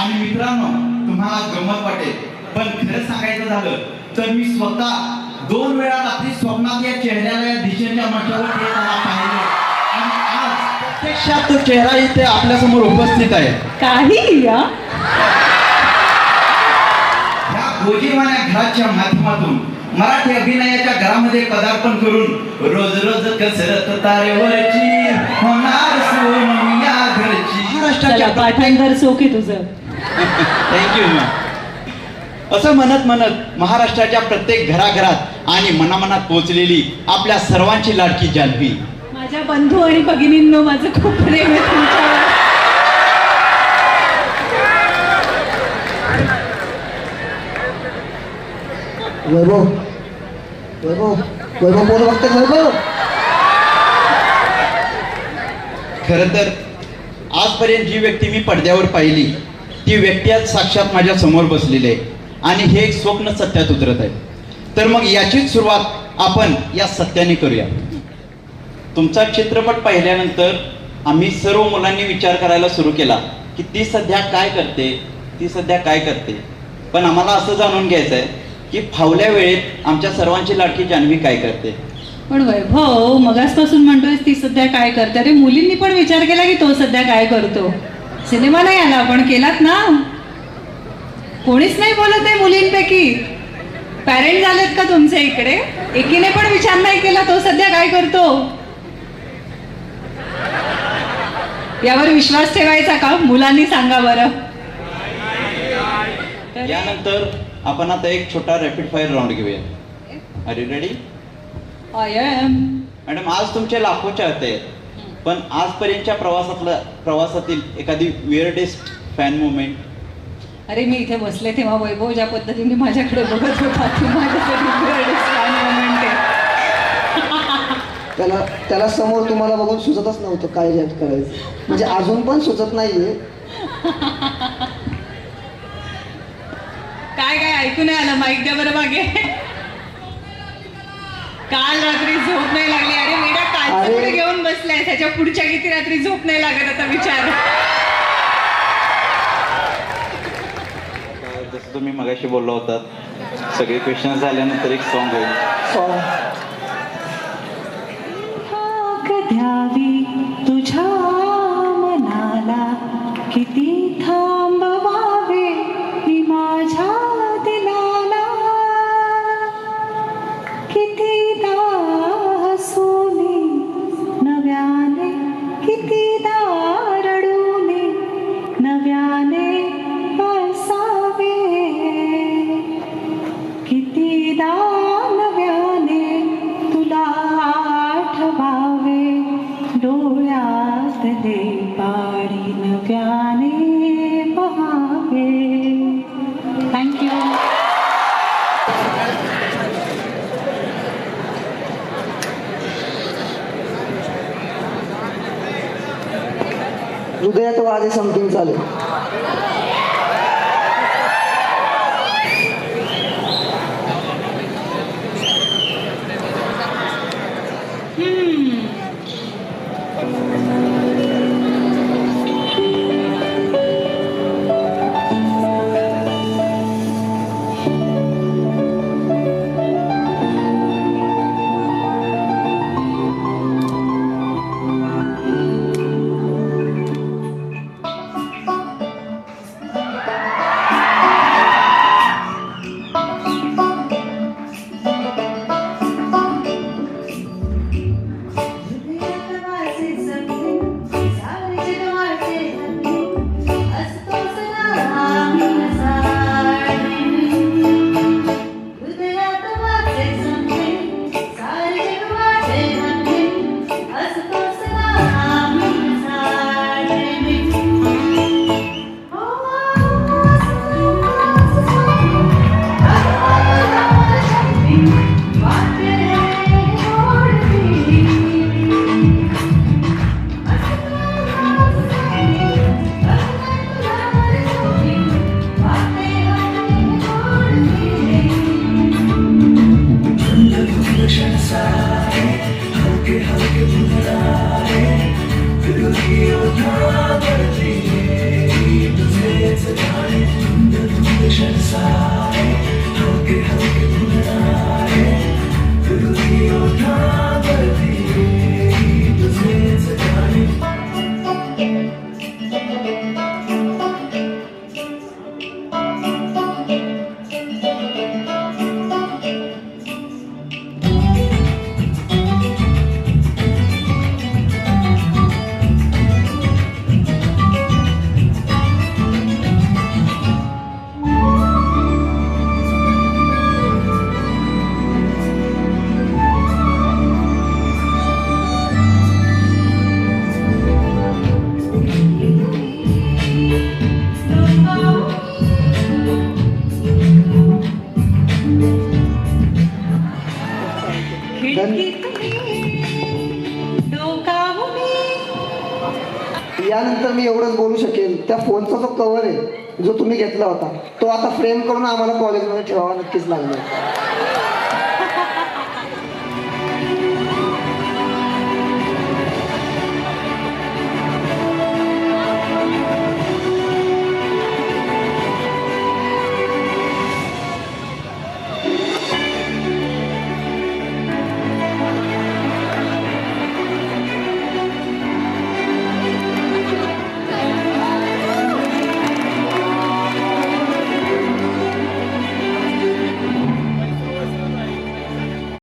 आणि मित्रांनो, तुम्हाला गंमत वाटेल, पण खरं सांगायचं झालं तर मी स्वतः 2 वेळा रात्री स्वप्नात या चेहऱ्याला या दिशेच्या मंचावर येताना पाहिले आणि आज प्रत्यक्षात तो चेहरा इथे आपल्यासमोर उपस्थित आहे. काही या गोजीवाण्या घराच्या माध्यमातून मराठी अभिनयाच्या घरामध्ये पदार्पण करून रोज रोज कसरत तारेवरची होणार सोन या घरची. महाराष्ट्राच्या पाठांतर सोखी तुझं. Thank you ma'am. असं म्हणत म्हणत महाराष्ट्राच्या प्रत्येक घराघरात आणि मनामनात पोहोचलेली आपल्या सर्वांची लाडकी जान्हवी. माझ्या बंधू आणि भगिनींनो, माझं खूप प्रेम आहे तुमच्यावर. वैभव वैभव वैभव बोल बघते वैभव. खर तर आजपर्यंत जी व्यक्ती मी पडद्यावर पाहिली ती व्यक्ती आज साक्षात माझ्या समोर बसलेली आहे आणि हे एक स्वप्न सत्यात उतरत आहे. तर मग याचीच सुरुवात आपण या सत्याने करूया. तुमचा चित्रपट पाहिल्यानंतर आम्ही सर्व मुलांनी विचार करायला सुरू केला की ती सध्या काय करते, ती सध्या काय करते. पण आम्हाला असं जाणून घ्यायचं आहे की फावल्या वेळेत आमच्या सर्वांची लाडकी जान्हवी काय करते. पण वैभव मगासपासून म्हणतोय ती सध्या काय करते. अरे मुलींनी पण विचार केला की तो सध्या काय करतो. सिनेमा नाही आला पण केलात ना. कोणीच नाही बोलत आहे मुलींपैकी. पॅरेंट झालेत का तुमचे इकडे? एकीने पण विचार नाही केला तो सध्या काय करतो. यावर विश्वास ठेवायचा का? मुलांनी सांगा बरं. यानंतर आपण आता एक छोटा रॅपिड फायर राऊंड घेऊया. Are you ready? I am. Madam, आज तुमचे लाखो चाहते आहेत, पण आजपर्यंतच्या प्रवासातील एखादी वियर्डेस्ट फॅन मोमेंट. अरे मी इथे बसले तेव्हा वैभव ज्या पद्धतीने माझ्याकडे बघत होता ती माझ्यासाठी greatest fan moment आहे. त्याला समोर तुम्हाला बघून सुचतच नव्हतं काय रिॲक्ट करायचं. म्हणजे अजून पण सुचत नाहीये. काय काय ऐकू नाही आलं? माईक द्या बरं मागे. काल रात्री झोप नाही लागली. अरे मेरा काल पुढे घेऊन बसलाय, त्याच्या पुढच्या किती रात्री झोप नाही लागत आता विचार. जसं तुम्ही मगाशी बोलला होतात, सगळे क्वेश्चन झाल्यानंतर एक सॉन्ग होईल. द्यावी तुझ्या मनाला किती थांबवावे मी माझ्या दिलाला. कितीदा हसूनी नव्याने, कितीदा रडूनी नव्याने बसावे. कितीदा नव्याने तुला आठवावे. डोळ्यात दे पाणी नव्याने बहावे. थँक्यू. हृदयात वाजे समथिंग चालू. तर मी एवढंच बोलू शकेल, त्या फोनचा जो कव्हर आहे जो तुम्ही घेतला होता तो आता फ्रेम करून आम्हाला कॉलेजमध्ये ठेवावा नक्कीच लागला.